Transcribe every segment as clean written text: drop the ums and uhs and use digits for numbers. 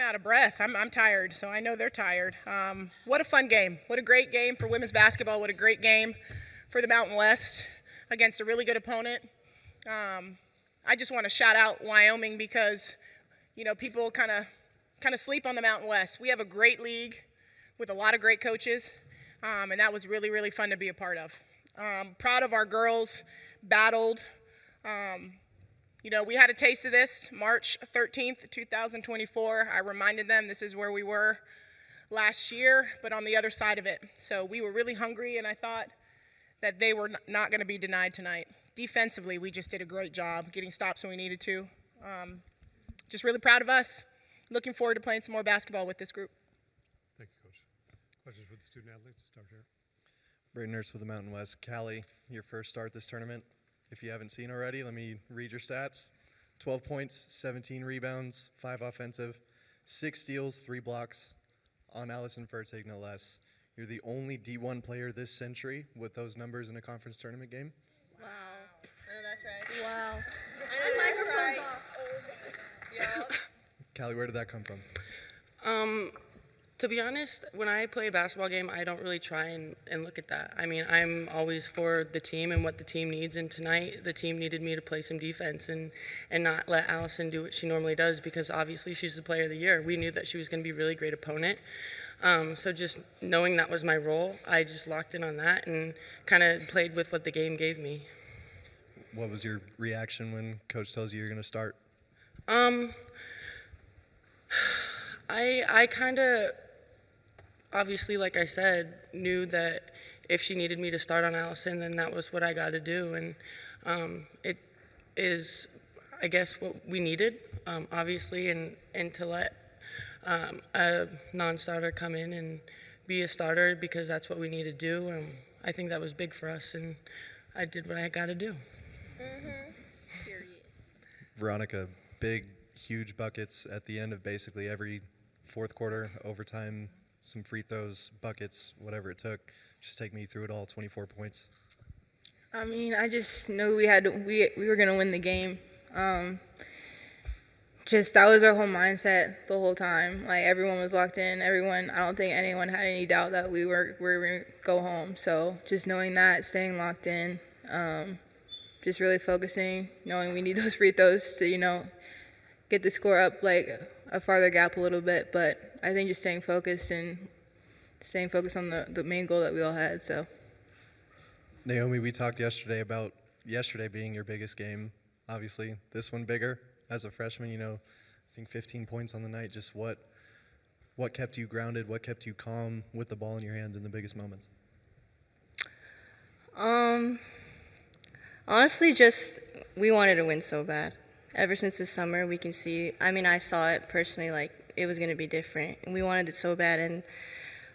out of breath. I'm tired, so I know they're tired. What a fun game. What a great game for women's basketball. What a great game for the Mountain West against a really good opponent. I just want to shout out Wyoming because, people kind of sleep on the Mountain West. We have a great league with a lot of great coaches, and that was really, really fun to be a part of. Proud of our girls, battled. We had a taste of this March 13th, 2024. I reminded them this is where we were last year, but on the other side of it. So we were really hungry, and I thought that they were not going to be denied tonight. Defensively, we just did a great job getting stops when we needed to. Just really proud of us. Looking forward to playing some more basketball with this group. Thank you, Coach. Questions for the student athletes? Start here. Brayden Nurse with the Mountain West. Cali, your first start this tournament. If you haven't seen already, let me read your stats. 12 points, 17 rebounds, 5 offensive, 6 steals, 3 blocks on Allison Fertig, no less. You're the only D1 player this century with those numbers in a conference tournament game. Wow. I know that's right. Wow. I know that's right. Yeah. Cali, where did that come from? To be honest, when I play a basketball game, I don't really try and look at that. I mean, I'm always for the team and what the team needs, and tonight the team needed me to play some defense and not let Allison do what she normally does, because obviously she's the player of the year. We knew that she was going to be a really great opponent. So just knowing that was my role, I just locked in on that and kind of played with what the game gave me. What was your reaction when Coach tells you you're going to start? I kind of, obviously, like I said, knew that if she needed me to start on Allison, then that was what I got to do. And it is, I guess, what we needed, obviously, and to let a non-starter come in and be a starter, because that's what we need to do. I think that was big for us, and I did what I got to do. Mm-hmm. Period. Veronica, big, huge buckets at the end of basically every fourth quarter, overtime, some free throws, buckets, whatever it took. Just take me through it all, 24 points. I mean, I just knew we were going to win the game. Just that was our whole mindset the whole time. Like, everyone was locked in. I don't think anyone had any doubt that we were going to go home. So just knowing that, staying locked in, just really focusing, knowing we need those free throws to, get the score up like a farther gap a little bit. But I think just staying focused on the main goal that we all had. So, Naomi, we talked yesterday about yesterday being your biggest game. Obviously, this one bigger. As a freshman, I think 15 points on the night. Just what kept you grounded? What kept you calm with the ball in your hand in the biggest moments? Honestly, just we wanted to win so bad. Ever since the summer, we can see. I mean, I saw it personally, like it was going to be different, and we wanted it so bad. And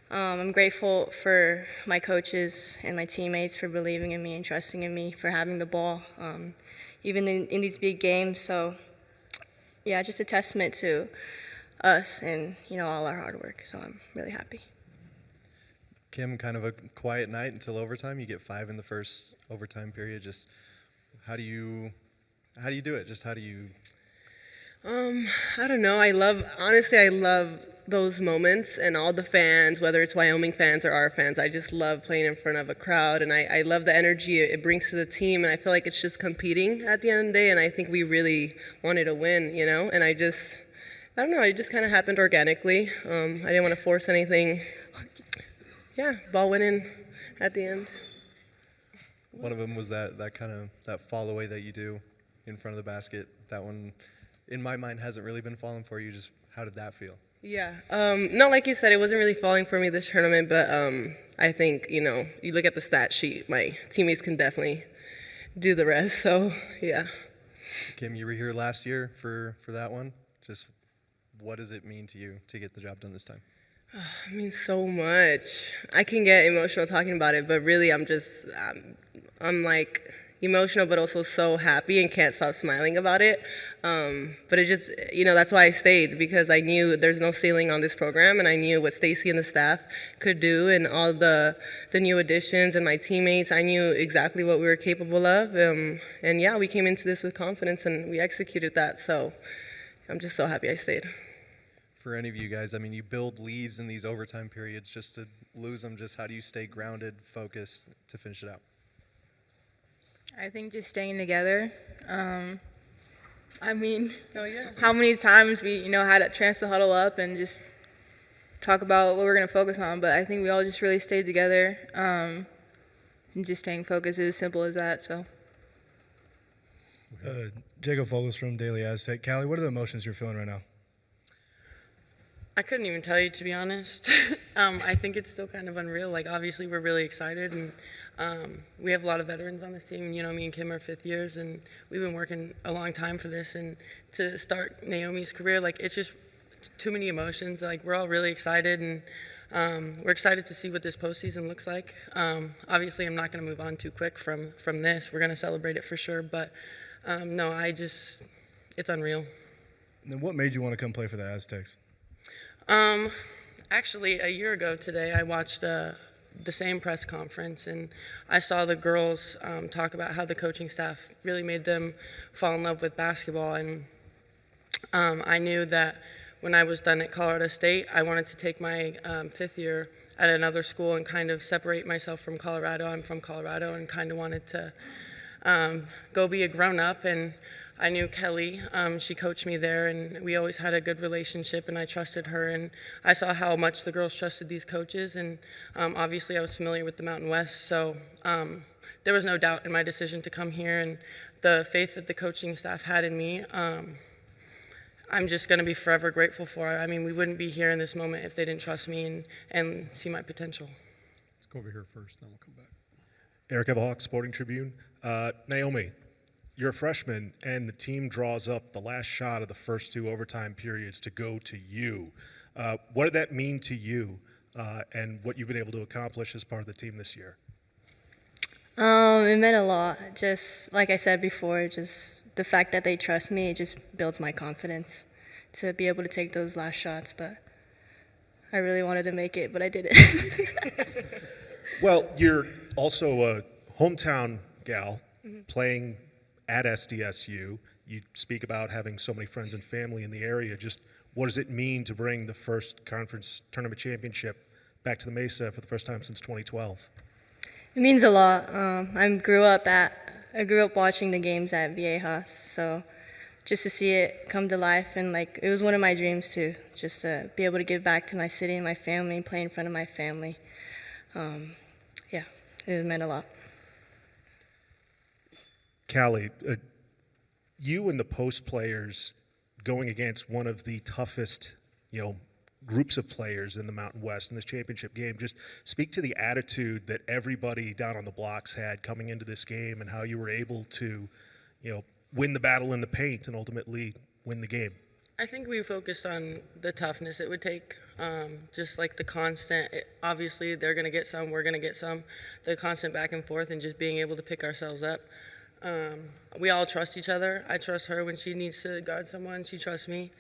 I'm grateful for my coaches and my teammates for believing in me and trusting in me, for having the ball, even in these big games. So, yeah, just a testament to us and all our hard work. So I'm really happy. Kim, kind of a quiet night until overtime. You get 5 in the first overtime period. Just how do you do it? Just how do you? I don't know. I love those moments and all the fans, whether it's Wyoming fans or our fans. I just love playing in front of a crowd, and I love the energy it brings to the team, and I feel like it's just competing at the end of the day, and I think we really wanted to win, and I don't know, it just kind of happened organically. I didn't want to force anything. Yeah, ball went in at the end. One of them was that fall away that you do in front of the basket. That one, in my mind, hasn't really been falling for you. Just how did that feel? Yeah, no, like you said, it wasn't really falling for me this tournament, but I think, you look at the stat sheet, my teammates can definitely do the rest, so yeah. Kim, you were here last year for that one. Just what does it mean to you to get the job done this time? It means so much. I can get emotional talking about it, but really I'm like emotional, but also so happy and can't stop smiling about it. But it just, that's why I stayed, because I knew there's no ceiling on this program, and I knew what Stacie and the staff could do, and all the new additions and my teammates. I knew exactly what we were capable of. And yeah, we came into this with confidence and we executed that. So I'm just so happy I stayed. for any of you guys. I mean, you build leads in these overtime periods just to lose them. Just how do you stay grounded, focused to finish it out? I think just staying together. I mean, Oh, yeah. how many times we, had a chance to huddle up and just talk about what we're going to focus on. But I think we all just really stayed together and just staying focused. It was as simple as that. So. Jacob Fogels from Daily Aztec. Cali, what are the emotions you're feeling right now? I couldn't even tell you, to be honest. I think it's still kind of unreal. Like, obviously, we're really excited, and we have a lot of veterans on this team. Me and Kim are fifth years, and we've been working a long time for this. And to start Naomi's career, like, it's just too many emotions. Like, we're all really excited, and we're excited to see what this postseason looks like. Obviously, I'm not going to move on too quick from this. We're going to celebrate it for sure, but no, it's unreal. And then what made you want to come play for the Aztecs? Actually, a year ago today, I watched the same press conference, and I saw the girls talk about how the coaching staff really made them fall in love with basketball. And I knew that when I was done at Colorado State, I wanted to take my fifth year at another school and kind of separate myself from Colorado. I'm from Colorado and kind of wanted to go be a grown-up. And I knew Kelly. She coached me there, and we always had a good relationship, and I trusted her. And I saw how much the girls trusted these coaches, and obviously I was familiar with the Mountain West, so there was no doubt in my decision to come here, and the faith that the coaching staff had in me, I'm just going to be forever grateful for it. I mean, we wouldn't be here in this moment if they didn't trust me and see my potential. Let's go over here first, then we'll come back. Eric Evelhawk, Sporting Tribune. Naomi, you're a freshman, and the team draws up the last shot of the first two overtime periods to go to you. What did that mean to you and what you've been able to accomplish as part of the team this year? It meant a lot. Just like I said before, just the fact that they trust me, it just builds my confidence to be able to take those last shots. But I really wanted to make it, but I didn't. Well, you're also a hometown gal playing at SDSU. You speak about having so many friends and family in the area. Just what does it mean to bring the first conference tournament championship back to the Mesa for the first time since 2012? It means a lot. I grew up watching the games at Viejas, so just to see it come to life, and it was one of my dreams too, just to be able to give back to my city and my family, play in front of my family. Yeah, it meant a lot. Cali, you and the post players going against one of the toughest, groups of players in the Mountain West in this championship game. Just speak to the attitude that everybody down on the blocks had coming into this game and how you were able to, win the battle in the paint and ultimately win the game. I think we focused on the toughness it would take, just like the constant, obviously they're going to get some, we're going to get some, the constant back and forth and just being able to pick ourselves up. We all trust each other. I trust her when she needs to guard someone. She trusts me.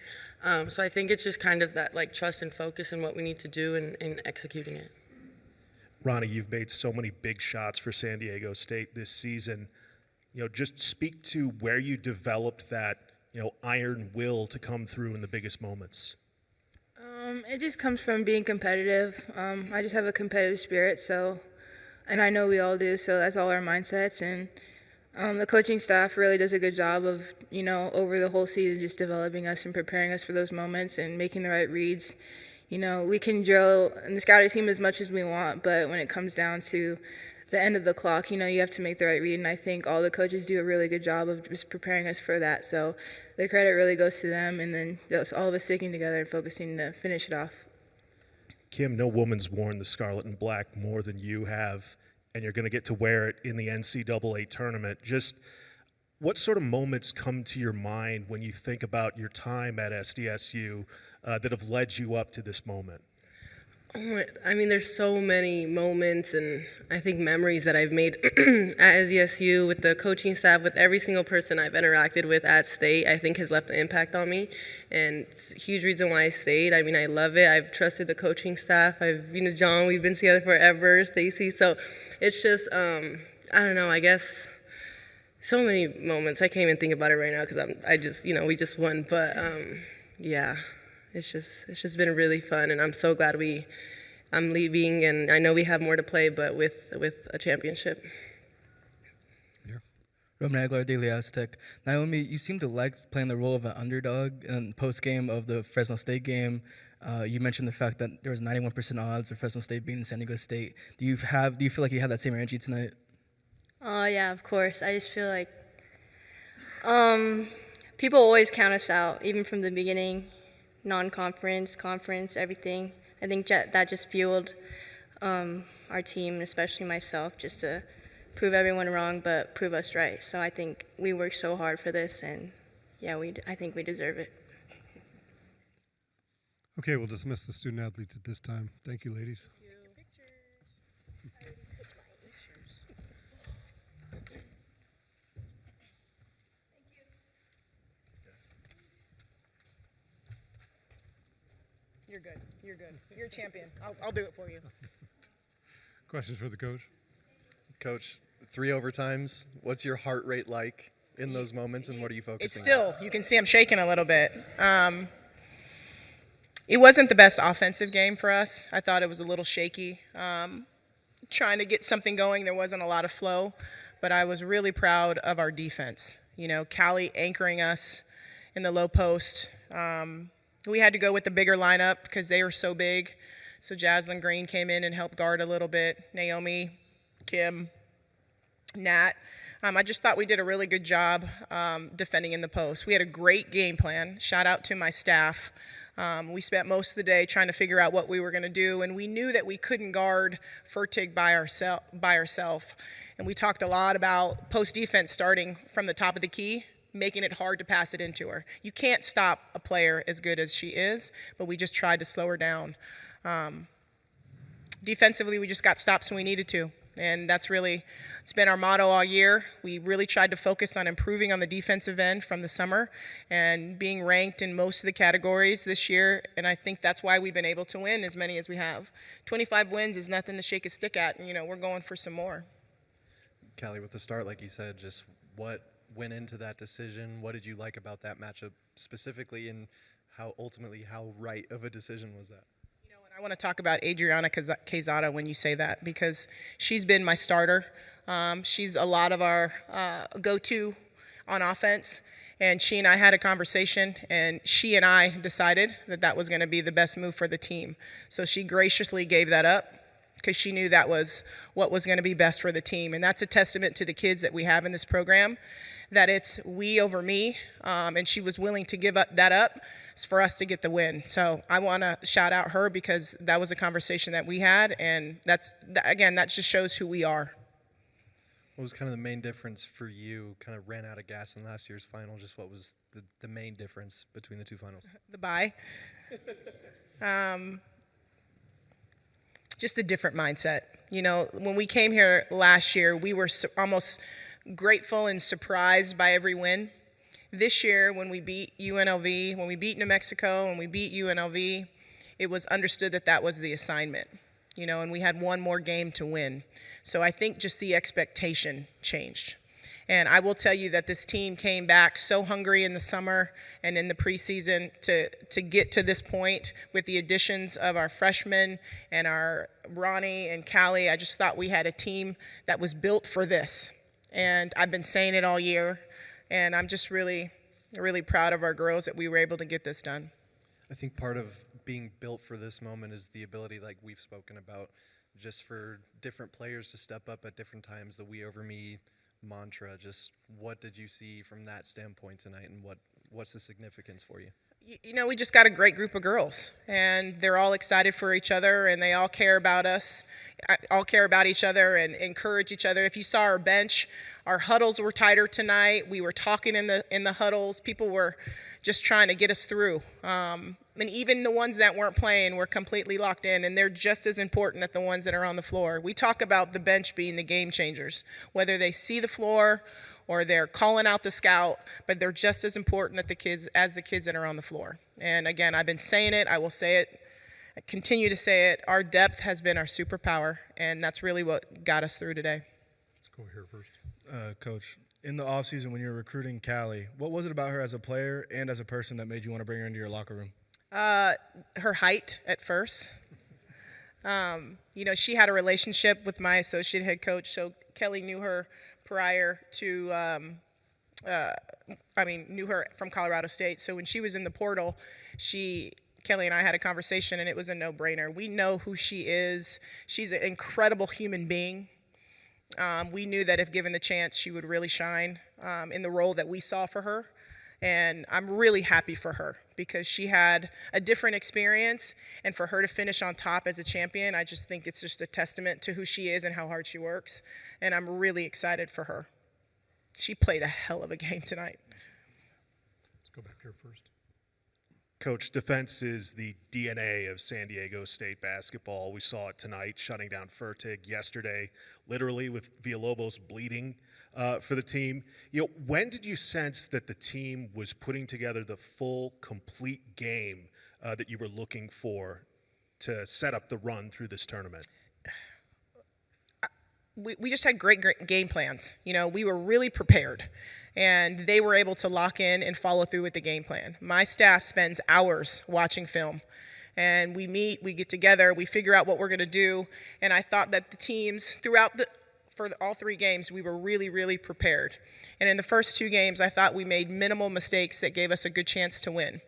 So I think it's just kind of that trust and focus in what we need to do and executing it. Ronnie, you've made so many big shots for San Diego State this season. Just speak to where you developed that, iron will to come through in the biggest moments. It just comes from being competitive. I just have a competitive spirit, and I know we all do, so that's all our mindsets. And the coaching staff really does a good job of, over the whole season just developing us and preparing us for those moments and making the right reads. We can drill in the scouting team as much as we want, but when it comes down to the end of the clock, you have to make the right read, and I think all the coaches do a really good job of just preparing us for that. So the credit really goes to them, and then just all of us sticking together and focusing to finish it off. Kim, no woman's worn the scarlet and black more than you have, and you're going to get to wear it in the NCAA tournament. Just what sort of moments come to your mind when you think about your time at SDSU that have led you up to this moment? I mean, there's so many moments and I think memories that I've made at SDSU with the coaching staff, with every single person I've interacted with at State, I think has left an impact on me. And it's a huge reason why I stayed. I mean, I love it. I've trusted the coaching staff. John, we've been together forever, Stacie. So it's just, I don't know, I guess so many moments. I can't even think about it right now because we just won. But yeah, it's just been really fun, and I'm so glad I'm leaving, and I know we have more to play, but with a championship. Roman Aguilar, Daily Aztec. Naomi, you seem to like playing the role of an underdog in post-game of the Fresno State game. You mentioned the fact that there was 91% odds of Fresno State beating San Diego State. Do you feel like you have that same energy tonight? Yeah, of course. I just feel like people always count us out, even from the beginning, non-conference, conference, everything. I think that just fueled our team, and especially myself, just to prove everyone wrong but prove us right. So I think we worked so hard for this, and yeah, I think we deserve it. Okay, we'll dismiss the student athletes at this time. Thank you, ladies. You're good. You're good. You're a champion. I'll do it for you. Questions for the coach? Coach, 3 overtimes. What's your heart rate like in those moments, and what are you focusing It's on? still, you can see I'm shaking a little bit. It wasn't the best offensive game for us. I thought it was a little shaky. Trying to get something going, there wasn't a lot of flow, but I was really proud of our defense. You know, Cali anchoring us in the low post. We had to go with the bigger lineup because they were so big. So Jaslyn Green came in and helped guard a little bit. Naomi, Kim, Nat. I just thought we did a really good job defending in the post. We had a great game plan. Shout out to my staff. We spent most of the day trying to figure out what we were going to do, and we knew that we couldn't guard Furtig by ourselves. And we talked a lot about post defense starting from the top of the key, making it hard to pass it into her. You can't stop a player as good as she is, but we just tried to slow her down. Defensively, we just got stops when we needed to. And it's been our motto all year. We really tried to focus on improving on the defensive end from the summer and being ranked in most of the categories this year. And I think that's why we've been able to win as many as we have. 25 wins is nothing to shake a stick at. And, we're going for some more. Cali, with the start, like you said, just what went into that decision? What did you like about that matchup specifically, and how right of a decision was that? I want to talk about Adriana Quezada when you say that, because she's been my starter. She's a lot of our go-to on offense, and she and I had a conversation, and she and I decided that was going to be the best move for the team. So she graciously gave that up because she knew that was what was going to be best for the team, and that's a testament to the kids that we have in this program, that it's we over me, and she was willing to give that up for us to get the win. So I want to shout out her because that was a conversation that we had, and that just shows who we are. What was kind of the main difference for you? Kind of ran out of gas in last year's final. Just what was the main difference between the two finals? The bye. Just a different mindset. When we came here last year, we were almost grateful and surprised by every win. This year, when we beat UNLV, when we beat New Mexico, when we beat UNLV, it was understood that was the assignment, and we had one more game to win. So I think just the expectation changed. And I will tell you that this team came back so hungry in the summer and in the preseason to get to this point with the additions of our freshmen and our Ronnie and Cali. I just thought we had a team that was built for this. And I've been saying it all year. And I'm just really, really proud of our girls that we were able to get this done. I think part of being built for this moment is the ability, like we've spoken about, just for different players to step up at different times, the we over me mantra. Just what did you see from that standpoint tonight, and what's the significance for you? We just got a great group of girls, and they're all excited for each other, and they all care about us, all care about each other and encourage each other. If you saw our bench, our huddles were tighter tonight. We were talking in the huddles. People were just trying to get us through. And even the ones that weren't playing were completely locked in, and they're just as important as the ones that are on the floor. We talk about the bench being the game changers, whether they see the floor or they're calling out the scout, but they're just as important as the kids that are on the floor. And again, I've been saying it, I will say it, I continue to say it, our depth has been our superpower, and that's really what got us through today. Let's go here first. Coach, in the offseason when you were recruiting Cali, what was it about her as a player and as a person that made you want to bring her into your locker room? Her height at first. She had a relationship with my associate head coach, so Kelly knew her prior to, knew her from Colorado State. So when she was in the portal, Kelly and I had a conversation, and it was a no-brainer. We know who she is. She's an incredible human being. We knew that if given the chance, she would really shine in the role that we saw for her. And I'm really happy for her because she had a different experience, and for her to finish on top as a champion, I just think it's just a testament to who she is and how hard she works, and I'm really excited for her. She played a hell of a game tonight. Let's go back here first. Coach, defense is the DNA of San Diego State basketball. We saw it tonight, shutting down Fertig yesterday, literally with Villalobos bleeding for the team. When did you sense that the team was putting together the full, complete game that you were looking for to set up the run through this tournament? We just had great game plans. We were really prepared, and they were able to lock in and follow through with the game plan. My staff spends hours watching film, and we meet, we get together, we figure out what we're going to do, and I thought that the teams for all 3 games, we were really, really prepared. And in the first 2 games, I thought we made minimal mistakes that gave us a good chance to win.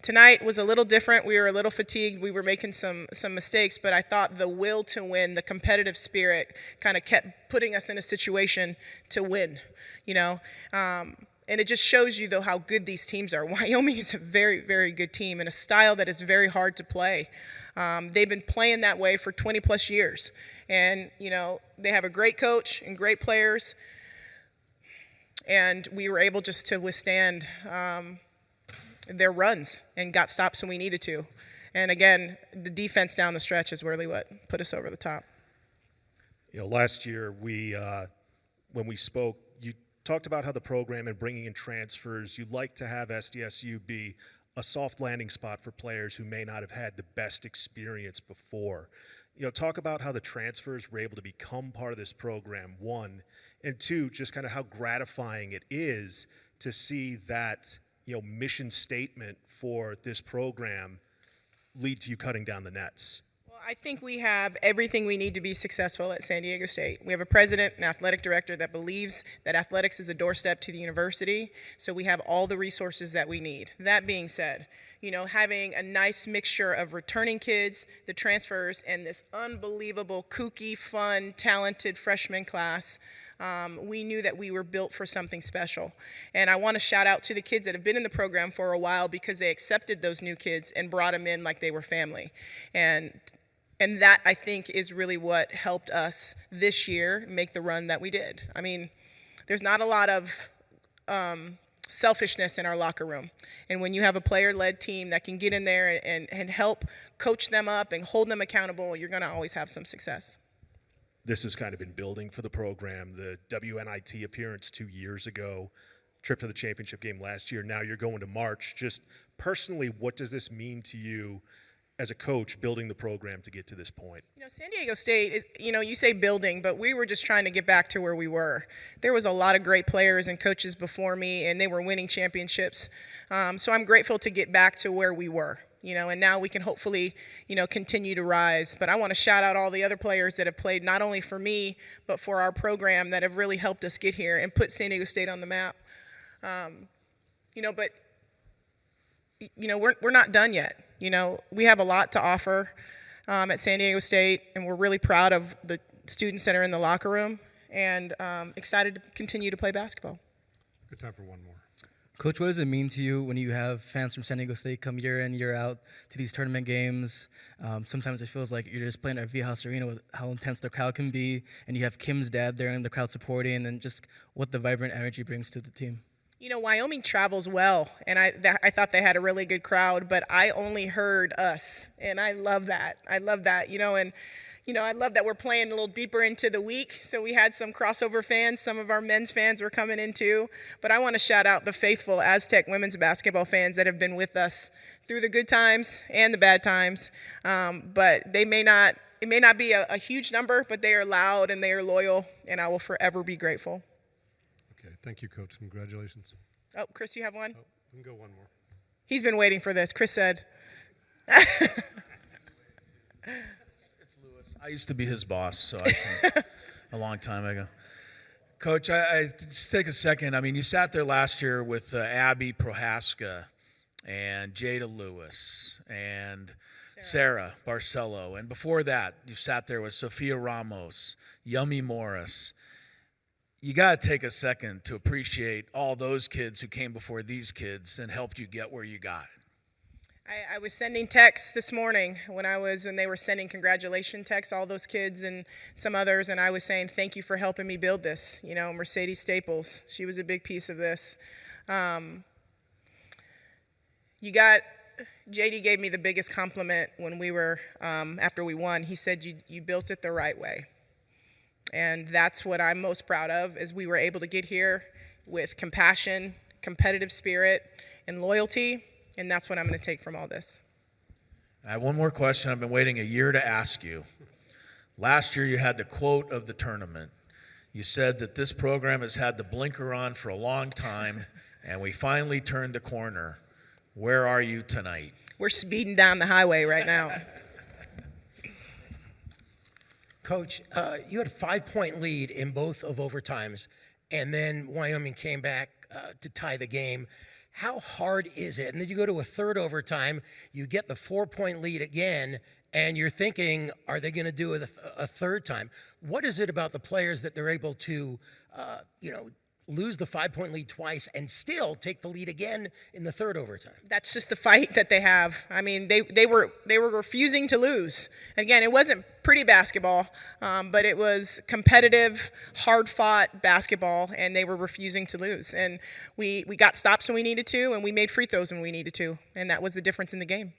Tonight was a little different. We were a little fatigued. We were making some mistakes, but I thought the will to win, the competitive spirit, kind of kept putting us in a situation to win, And it just shows you, though, how good these teams are. Wyoming is a very, very good team and a style that is very hard to play. They've been playing that way for 20-plus years. And, they have a great coach and great players. And we were able just to withstand their runs and got stops when we needed to. And again, the defense down the stretch is really what put us over the top. Last year when we spoke, you talked about how the program and bringing in transfers, you'd like to have SDSU be a soft landing spot for players who may not have had the best experience before. Talk about how the transfers were able to become part of this program, 1, and 2, just kind of how gratifying it is to see that mission statement for this program lead to you cutting down the nets. Well, I think we have everything we need to be successful at San Diego State. We have a president and athletic director that believes that athletics is a doorstep to the university, so we have all the resources that we need. That being said, having a nice mixture of returning kids, the transfers, and this unbelievable, kooky, fun, talented freshman class, we knew that we were built for something special. And I want to shout out to the kids that have been in the program for a while because they accepted those new kids and brought them in like they were family. And that, I think, is really what helped us this year make the run that we did. I mean, there's not a lot of selfishness in our locker room. And when you have a player-led team that can get in there and help coach them up and hold them accountable, you're going to always have some success. This has kind of been building for the program. The WNIT appearance 2 years ago, trip to the championship game last year. Now you're going to March. Just personally, what does this mean to you as a coach building the program to get to this point? San Diego State is, you say building, but we were just trying to get back to where we were. There was a lot of great players and coaches before me, and they were winning championships. So I'm grateful to get back to where we were. And now we can hopefully, continue to rise. But I want to shout out all the other players that have played not only for me, but for our program that have really helped us get here and put San Diego State on the map. But we're not done yet. We have a lot to offer at San Diego State, and we're really proud of the students that are in the locker room and excited to continue to play basketball. Good time for one more. Coach, what does it mean to you when you have fans from San Diego State come year in, year out to these tournament games? Sometimes it feels like you're just playing at Viejas Arena with how intense the crowd can be, and you have Kim's dad there and the crowd supporting, and just what the vibrant energy brings to the team. Wyoming travels well, and I thought they had a really good crowd, but I only heard us, and I love that. I love that, I love that we're playing a little deeper into the week, so we had some crossover fans. Some of our men's fans were coming in too, but I want to shout out the faithful Aztec women's basketball fans that have been with us through the good times and the bad times, but it may not be a huge number, but they are loud and they are loyal, and I will forever be grateful. Okay, thank you, Coach. Congratulations. Oh, Chris, you have one? Oh, we can go one more. He's been waiting for this. Chris said. It's Lewis. I used to be his boss, so I can, a long time ago. Coach, I just take a second. I mean, you sat there last year with Abby Prohaska and Jada Lewis and Sarah Barcelo. And before that, you sat there with Sophia Ramos, Yummy Morris. You got to take a second to appreciate all those kids who came before these kids and helped you get where you got. I was sending texts this morning when they were sending congratulation texts, all those kids and some others, and I was saying, thank you for helping me build this. You know, Mercedes Staples, she was a big piece of this. JD gave me the biggest compliment when we were, after we won. He said, you built it the right way. And that's what I'm most proud of, is we were able to get here with compassion, competitive spirit, and loyalty. And that's what I'm going to take from all this. I have one more question I've been waiting a year to ask you. Last year you had the quote of the tournament. You said that this program has had the blinker on for a long time, and we finally turned the corner. Where are you tonight? We're speeding down the highway right now. Coach, you had a 5-point lead in both of overtimes, and then Wyoming came back to tie the game. How hard is it? And then you go to a third overtime, you get the 4-point lead again, and you're thinking, are they going to do it a third time? What is it about the players that they're able to, lose the 5-point lead twice and still take the lead again in the third overtime? That's just the fight that they have. I mean, they were refusing to lose. Again, it wasn't pretty basketball, but it was competitive, hard-fought basketball, and they were refusing to lose. And we got stops when we needed to, and we made free throws when we needed to, and that was the difference in the game.